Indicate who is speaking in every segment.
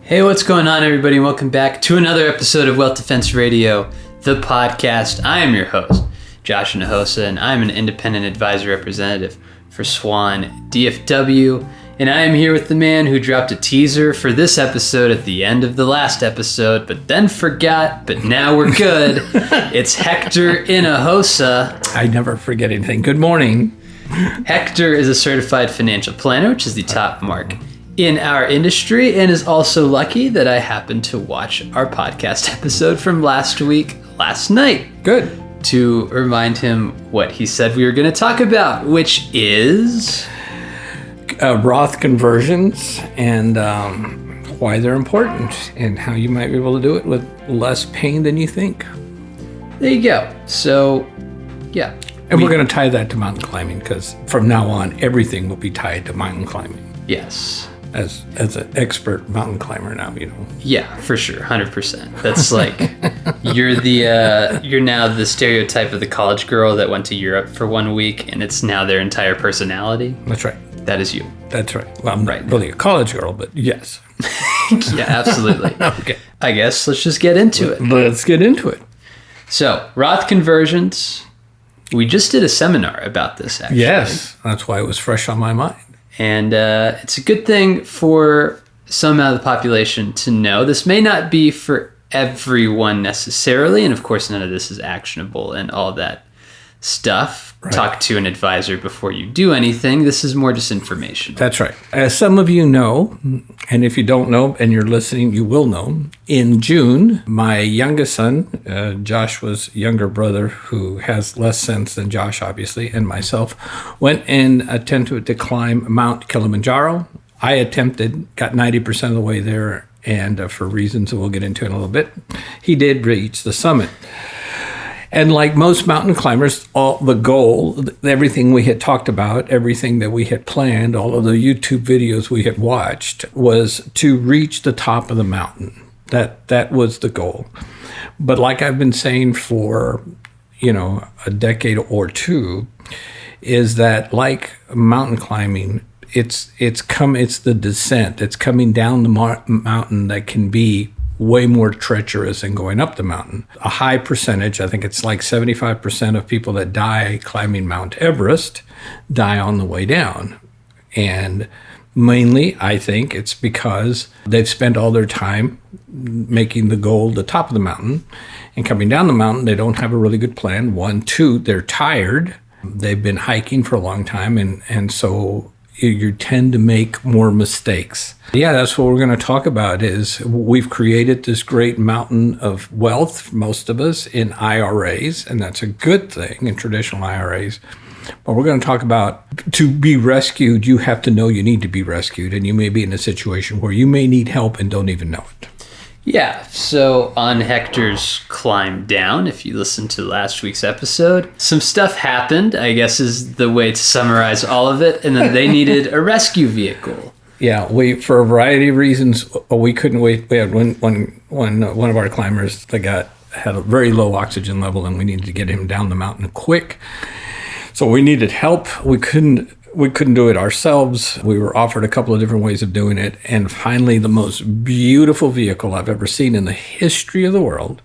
Speaker 1: Hey, what's going on, everybody? Welcome back to another episode of Wealth Defense Radio, the podcast. I am your host, Josh Nahosa, and I'm an independent advisor representative for Swan DFW. And I am here with the man who dropped a teaser for this episode at the end of the last episode, but then forgot, but now we're good. It's Hector and Josh.
Speaker 2: I never forget anything. Good morning.
Speaker 1: Hector is a certified financial planner, which is the top mark in our industry, and is also lucky that I happened to watch our podcast episode from last week, last night.
Speaker 2: Good.
Speaker 1: To remind him what he said we were going to talk about, which is
Speaker 2: Roth Conversions and why they're important and how you might be able to do it with less pain than you think.
Speaker 1: There you go. So, yeah.
Speaker 2: And we're going to tie that to mountain climbing, because from now on, everything will be tied to mountain climbing.
Speaker 1: Yes.
Speaker 2: As an expert mountain climber now, you know.
Speaker 1: Yeah, for sure, 100%. That's like you're now the stereotype of the college girl that went to Europe for 1 week, and it's now their entire personality.
Speaker 2: That's right.
Speaker 1: That is you.
Speaker 2: That's right. Well, I'm not really a college girl, but yes.
Speaker 1: Yeah, absolutely.
Speaker 2: Okay.
Speaker 1: I guess let's just get into it.
Speaker 2: Let's get into it.
Speaker 1: So, Roth Conversions. We just did a seminar about this, actually.
Speaker 2: Yes, that's why it was fresh on my mind.
Speaker 1: And it's a good thing for some amount of the population to know. This may not be for everyone necessarily, and of course none of this is actionable and all that stuff. Right. Talk to an advisor before you do anything. This is more just information.
Speaker 2: That's right. As some of you know, and if you don't know and you're listening, you will know, in June, my youngest son, Joshua's younger brother, who has less sense than Josh, obviously, and myself, went and attempted to climb Mount Kilimanjaro. I attempted, got 90% of the way there, and for reasons that we'll get into in a little bit, he did reach the summit. And like most mountain climbers, all the goal, everything we had talked about, everything that we had planned, all of the YouTube videos we had watched, was to reach the top of the mountain. That was the goal. But like I've been saying for, a decade or two, is that like mountain climbing, it's the descent. It's coming down the mountain that can be way more treacherous than going up the mountain. A high percentage, I think it's like 75% of people that die climbing Mount Everest die on the way down. And mainly, I think it's because they've spent all their time making the goal the top of the mountain, and coming down the mountain, they don't have a really good plan. 1, 2, they're tired. They've been hiking for a long time, and so you tend to make more mistakes. Yeah, that's what we're going to talk about. Is we've created this great mountain of wealth, most of us, in IRAs, and that's a good thing in traditional IRAs. But we're going to talk about, to be rescued, you have to know you need to be rescued, and you may be in a situation where you may need help and don't even know it.
Speaker 1: Yeah, so on Hector's climb down, if you listened to last week's episode, some stuff happened, I guess is the way to summarize all of it, and then they needed a rescue vehicle.
Speaker 2: Yeah, for a variety of reasons, we couldn't wait. We had one of our climbers that had a very low oxygen level, and we needed to get him down the mountain quick. So we needed help. We couldn't do it ourselves. We were offered a couple of different ways of doing it. And finally, the most beautiful vehicle I've ever seen in the history of the world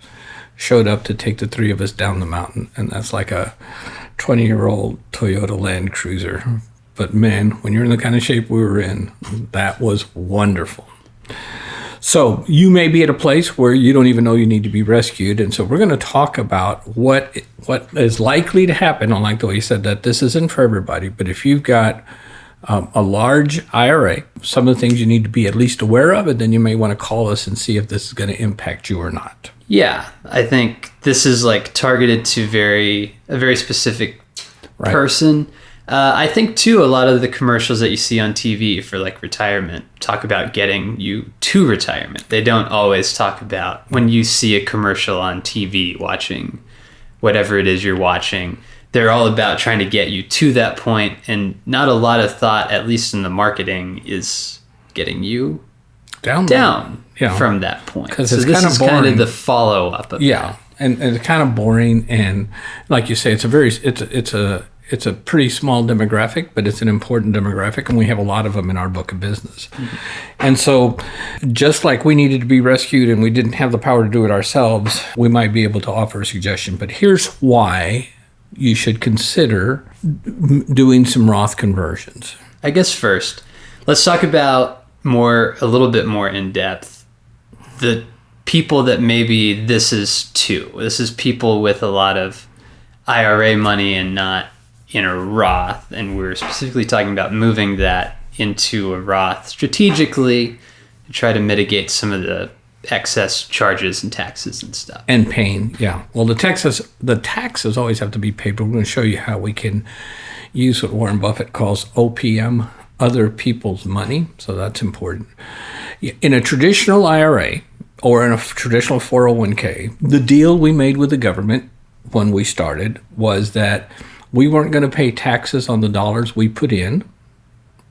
Speaker 2: showed up to take the three of us down the mountain. And that's like a 20-year-old Toyota Land Cruiser. But man, when you're in the kind of shape we were in, that was wonderful. So you may be at a place where you don't even know you need to be rescued. And so we're going to talk about what is likely to happen. I like the way you said that this isn't for everybody, but if you've got a large IRA, some of the things you need to be at least aware of, and then you may want to call us and see if this is going to impact you or not.
Speaker 1: Yeah, I think this is like targeted to a very specific person. I think, too, a lot of the commercials that you see on TV for, like, retirement talk about getting you to retirement. They don't always talk about when you see a commercial on TV watching whatever it is you're watching. They're all about trying to get you to that point, and not a lot of thought, at least in the marketing, is getting you down from that point.
Speaker 2: So
Speaker 1: this is kind of the follow-up of that.
Speaker 2: And it's kind of boring, and like you say, it's It's a pretty small demographic, but it's an important demographic, and we have a lot of them in our book of business. Mm-hmm. And so just like we needed to be rescued and we didn't have the power to do it ourselves, we might be able to offer a suggestion. But here's why you should consider doing some Roth conversions.
Speaker 1: I guess first, let's talk about a little bit more in depth, the people that maybe this is to. This is people with a lot of IRA money and not in a Roth, and we're specifically talking about moving that into a Roth strategically to try to mitigate some of the excess charges and taxes and stuff.
Speaker 2: And pain, yeah. Well, the taxes always have to be paid, but we're going to show you how we can use what Warren Buffett calls OPM, other people's money, so that's important. In a traditional IRA or in a traditional 401k, the deal we made with the government when we started was that we weren't going to pay taxes on the dollars we put in,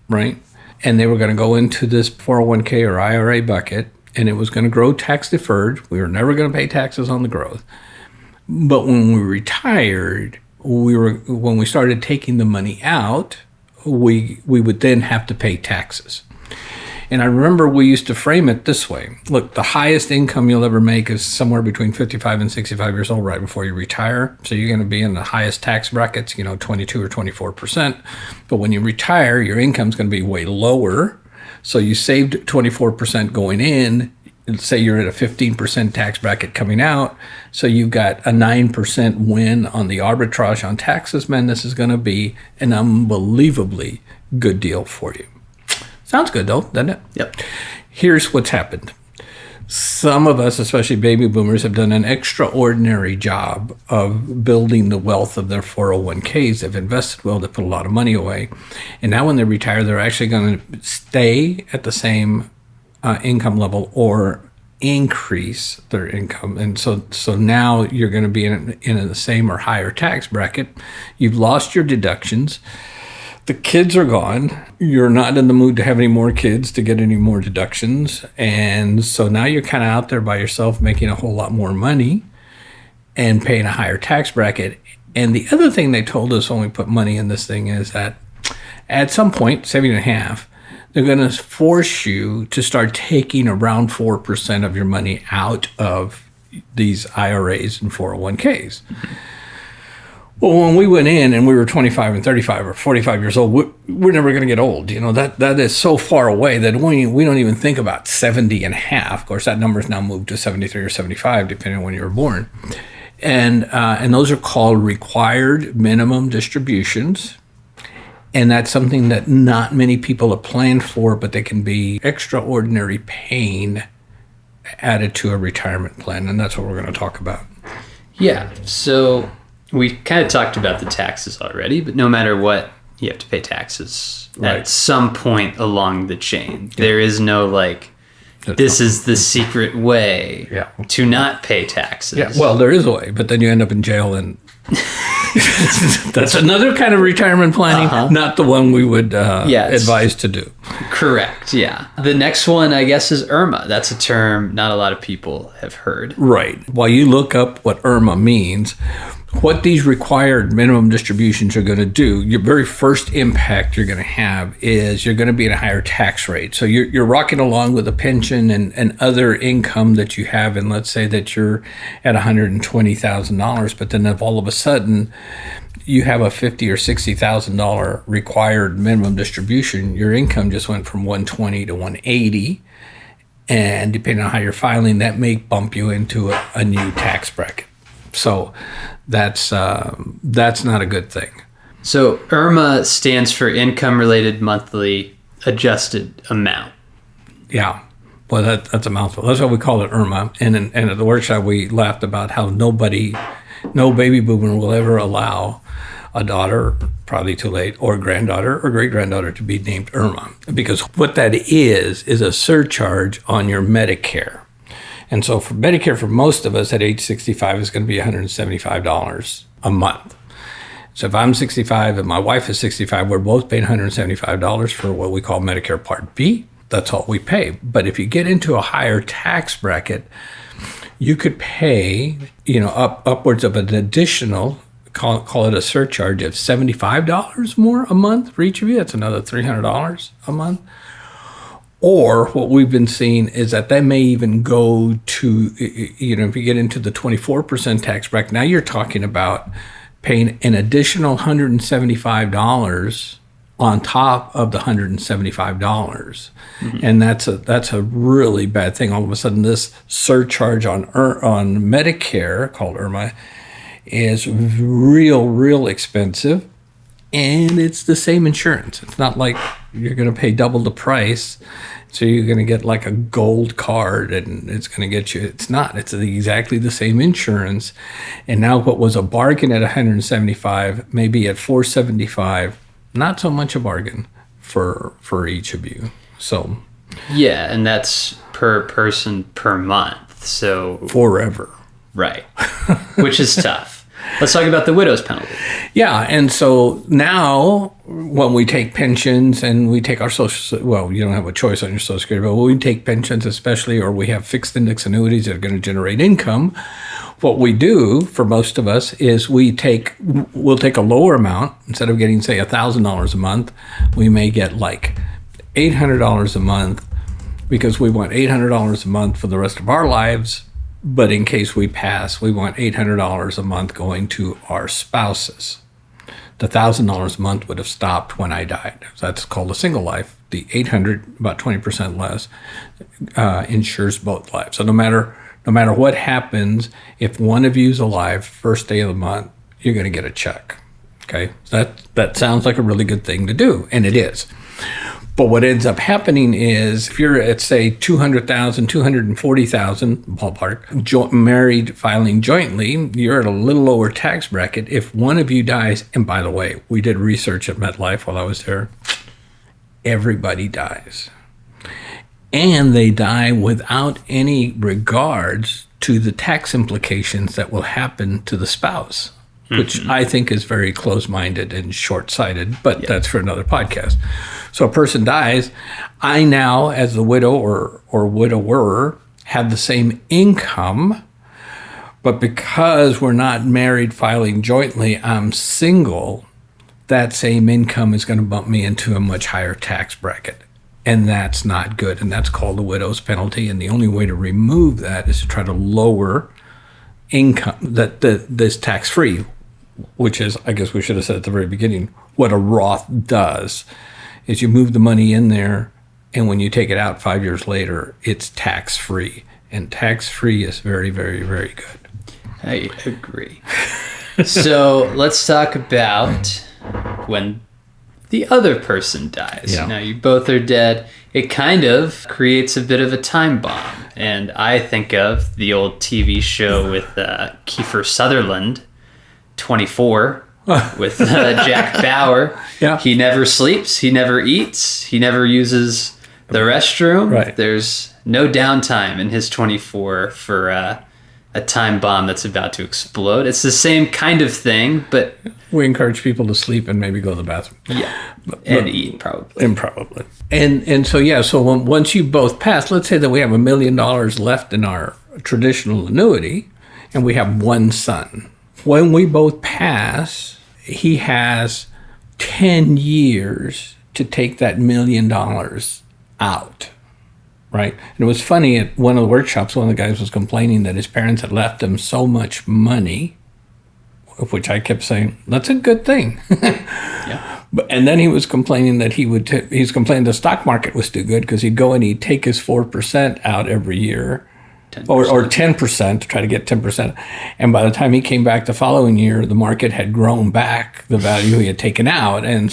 Speaker 2: right? And they were going to go into this 401k or IRA bucket, and it was going to grow tax deferred. We were never going to pay taxes on the growth. But when we retired, when we started taking the money out, we would then have to pay taxes. And I remember we used to frame it this way. Look, the highest income you'll ever make is somewhere between 55 and 65 years old right before you retire. So you're going to be in the highest tax brackets, 22 or 24%. But when you retire, your income's going to be way lower. So you saved 24% going in. Say you're at a 15% tax bracket coming out. So you've got a 9% win on the arbitrage on taxes. Man, this is going to be an unbelievably good deal for you. Sounds good, though, doesn't it?
Speaker 1: Yep.
Speaker 2: Here's what's happened. Some of us, especially baby boomers, have done an extraordinary job of building the wealth of their 401ks. They've invested well. They put a lot of money away. And now when they retire, they're actually going to stay at the same income level or increase their income. And so now you're going to be in the same or higher tax bracket. You've lost your deductions. The kids are gone. You're not in the mood to have any more kids to get any more deductions. And so now you're kind of out there by yourself making a whole lot more money and paying a higher tax bracket. And the other thing they told us when we put money in this thing is that at some point, 7.5, they're going to force you to start taking around 4% of your money out of these IRAs and 401ks. Well, when we went in and we were 25 and 35 or 45 years old, we're never going to get old. That is so far away that we don't even think about 70 and a half. Of course, that number's now moved to 73 or 75, depending on when you were born. And those are called required minimum distributions. And that's something that not many people have planned for, but they can be extraordinary pain added to a retirement plan. And that's what we're going to talk about.
Speaker 1: Yeah. So we kind of talked about the taxes already, but no matter what, you have to pay taxes at some point along the chain. Yeah. There is no this is the secret way to not pay taxes.
Speaker 2: Yeah, well, there is a way, but then you end up in jail, and that's another kind of retirement planning, not the one we would advise to do.
Speaker 1: Correct, yeah. The next one, I guess, is IRMA. That's a term not a lot of people have heard.
Speaker 2: Right. While you look up what IRMA means, what these required minimum distributions are going to do, your very first impact you're going to have is you're going to be at a higher tax rate. So you're rocking along with a pension and other income that you have, and let's say that you're at $120,000, but then if all of a sudden you have a $50,000 or $60,000 required minimum distribution, your income just went from $120,000 to $180,000, and depending on how you're filing, that may bump you into a new tax bracket. So that's not a good thing.
Speaker 1: So IRMA stands for Income-Related Monthly Adjusted Amount.
Speaker 2: Yeah, well, that's a mouthful. That's why we call it IRMA. And at the workshop, we laughed about how no baby boomer will ever allow a daughter, probably too late, or granddaughter or great-granddaughter to be named IRMA. Because what that is a surcharge on your Medicare. And so for Medicare, for most of us at age 65, is going to be $175 a month. So if I'm 65 and my wife is 65, we're both paying $175 for what we call Medicare Part B. That's all we pay. But if you get into a higher tax bracket, you could pay, upwards of an additional call it a surcharge of $75 more a month for each of you. That's another $300 a month. Or what we've been seeing is that may even go to, if you get into the 24% tax bracket, now you're talking about paying an additional $175 on top of the $175. And that's a really bad thing. All of a sudden, this surcharge on Medicare, called IRMA, is real expensive. And it's the same insurance. It's not like you're going to pay double the price. So you're going to get like a gold card and it's going to get you. It's not. It's exactly the same insurance. And now what was a bargain at $175, maybe at $475, not so much a bargain for each of you. So.
Speaker 1: Yeah, and that's per person per month. So.
Speaker 2: Forever.
Speaker 1: Right. Which is tough. Let's talk about the widow's penalty.
Speaker 2: Yeah, and so now when we take pensions and we take our social, well, you don't have a choice on your Social Security, but when we take pensions especially, or we have fixed index annuities that are going to generate income, what we do for most of us is we'll take a lower amount. Instead of getting, say, $1,000 a month, we may get like $800 a month because we want $800 a month for the rest of our lives. But in case we pass, we want $800 a month going to our spouses. The $1,000 a month would have stopped when I died. That's called a single life. The $800, about 20% less, insures both lives. So no matter what happens, if one of you is alive, first day of the month, you're going to get a check. Okay, that sounds like a really good thing to do, and it is. But what ends up happening is if you're at, say, $200,000, $240,000 ballpark, married filing jointly, you're at a little lower tax bracket. If one of you dies, and by the way, we did research at MetLife while I was there, everybody dies. And they die without any regards to the tax implications that will happen to the spouse, which I think is very close-minded and short-sighted, but that's for another podcast. So a person dies. I now, as the widow or widower, have the same income, but because we're not married filing jointly, I'm single, that same income is going to bump me into a much higher tax bracket. And that's not good, and that's called the widow's penalty. And the only way to remove that is to try to lower income that's tax-free, which is, I guess we should have said at the very beginning, what a Roth does is you move the money in there, and when you take it out 5 years later, it's tax-free. And tax-free is very, very, very good.
Speaker 1: I agree. So let's talk about when the other person dies.
Speaker 2: Yeah.
Speaker 1: Now, you both are dead. It kind of creates a bit of a time bomb. And I think of the old TV show with Kiefer Sutherland, 24, with Jack Bauer.
Speaker 2: Yeah.
Speaker 1: He never sleeps. He never eats. He never uses the restroom.
Speaker 2: Right.
Speaker 1: There's no downtime in his 24 for a time bomb that's about to explode. It's the same kind of thing, but
Speaker 2: we encourage people to sleep and maybe go to the bathroom.
Speaker 1: Yeah, and eat probably.
Speaker 2: And so once you both pass, let's say that we have $1 million left in our traditional annuity, and we have one son. When we both pass, he has 10 years to take that $1 million out, right? And it was funny, at one of the workshops, one of the guys was complaining that his parents had left him so much money, of which I kept saying, that's a good thing.
Speaker 1: Yeah.
Speaker 2: And then he was complaining that he's complaining the stock market was too good because he'd go and he'd take his 4% out every year.
Speaker 1: 10%.
Speaker 2: Or 10% to try to get 10%. And by the time he came back the following year, the market had grown back the value he had taken out. And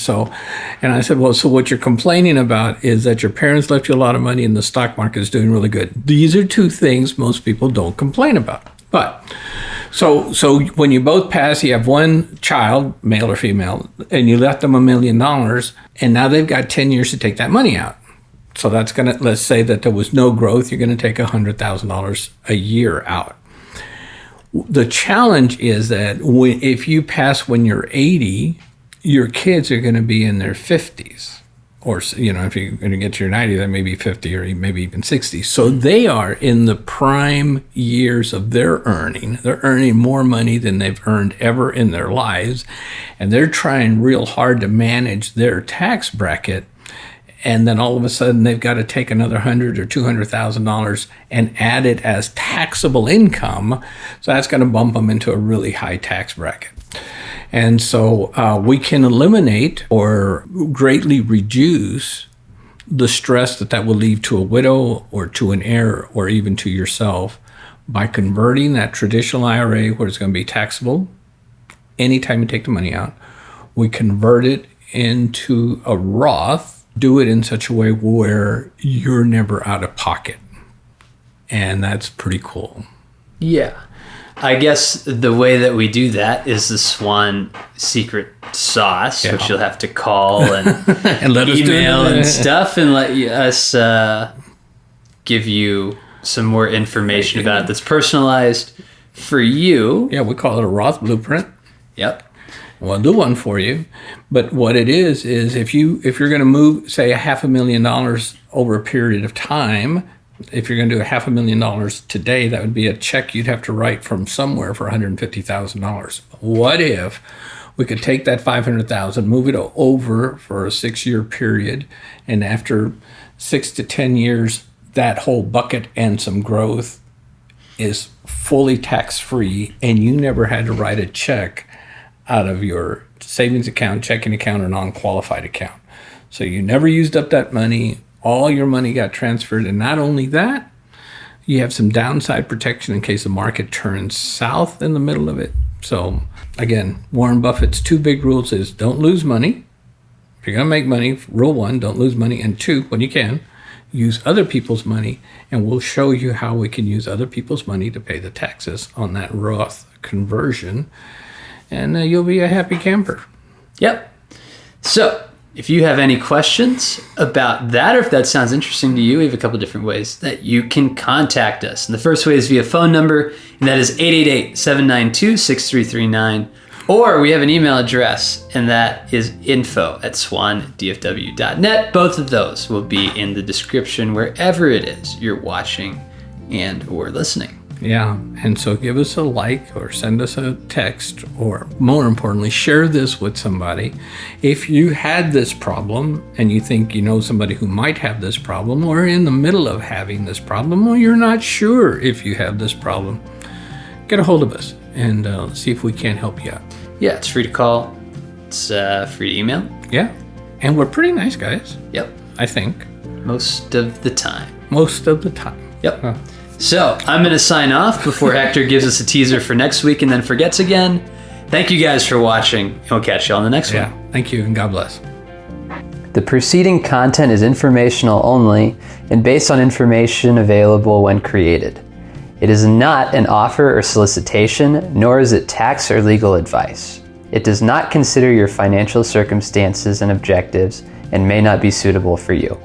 Speaker 2: I said, well, so what you're complaining about is that your parents left you a lot of money and the stock market is doing really good. These are two things most people don't complain about. But so when you both pass, you have one child, male or female, and you left them $1 million, and now they've got 10 years to take that money out. So that's going to, let's say that there was no growth, you're going to take $100,000 a year out. The challenge is that if you pass when you're 80, your kids are going to be in their 50s or, you know, if you're going to get to your 90, that may be 50 or maybe even 60. So they are in the prime years of their earning. They're earning more money than they've earned ever in their lives. And they're trying real hard to manage their tax bracket. And then all of a sudden they've got to take another $100,000 or $200,000 and add it as taxable income. So that's going to bump them into a really high tax bracket. And so we can eliminate or greatly reduce the stress that will leave to a widow or to an heir or even to yourself by converting that traditional IRA where it's going to be taxable anytime you take the money out. We convert it into a Roth, do it in such a way where you're never out of pocket. And that's pretty cool.
Speaker 1: Yeah. I guess the way that we do that is the Swan secret sauce, which you'll have to call and,
Speaker 2: and let us
Speaker 1: email and stuff and let us give you some more information about it that's personalized for you.
Speaker 2: Yeah, we call it a Roth blueprint.
Speaker 1: Yep.
Speaker 2: We'll do one for you. But what it is if you're going to move, say, $500,000 over a period of time, if you're going to do $500,000 today, that would be a check you'd have to write from somewhere for $150,000. What if we could take that $500,000, move it over for a 6-year period, and after 6 to 10 years, that whole bucket and some growth is fully tax-free, and you never had to write a check out of your savings account, checking account, or non-qualified account. So you never used up that money. All your money got transferred, and not only that, you have some downside protection in case the market turns south in the middle of it. So again, Warren Buffett's 2 big rules is don't lose money. If you're going to make money, rule 1, don't lose money. And 2, when you can, use other people's money, and we'll show you how we can use other people's money to pay the taxes on that Roth conversion, and you'll be a happy camper.
Speaker 1: Yep. So if you have any questions about that, or if that sounds interesting to you, we have a couple different ways that you can contact us. And the first way is via phone number, and that is 888-792-6339. Or we have an email address, and that is info@swandfw.net. Both of those will be in the description wherever it is you're watching and or listening.
Speaker 2: Yeah, and so give us a like or send us a text, or more importantly, share this with somebody. If you had this problem and you think you know somebody who might have this problem or in the middle of having this problem, or you're not sure if you have this problem, get a hold of us and see if we can help you out.
Speaker 1: Yeah, it's free to call. It's free to email.
Speaker 2: Yeah, and we're pretty nice guys.
Speaker 1: Yep.
Speaker 2: I think.
Speaker 1: Most of the time.
Speaker 2: Most of the time.
Speaker 1: Yep. So I'm going to sign off before Hector gives us a teaser for next week and then forgets again. Thank you guys for watching, and we'll catch you on the next one.
Speaker 2: Yeah, thank you, and God bless.
Speaker 3: The preceding content is informational only and based on information available when created. It is not an offer or solicitation, nor is it tax or legal advice. It does not consider your financial circumstances and objectives and may not be suitable for you.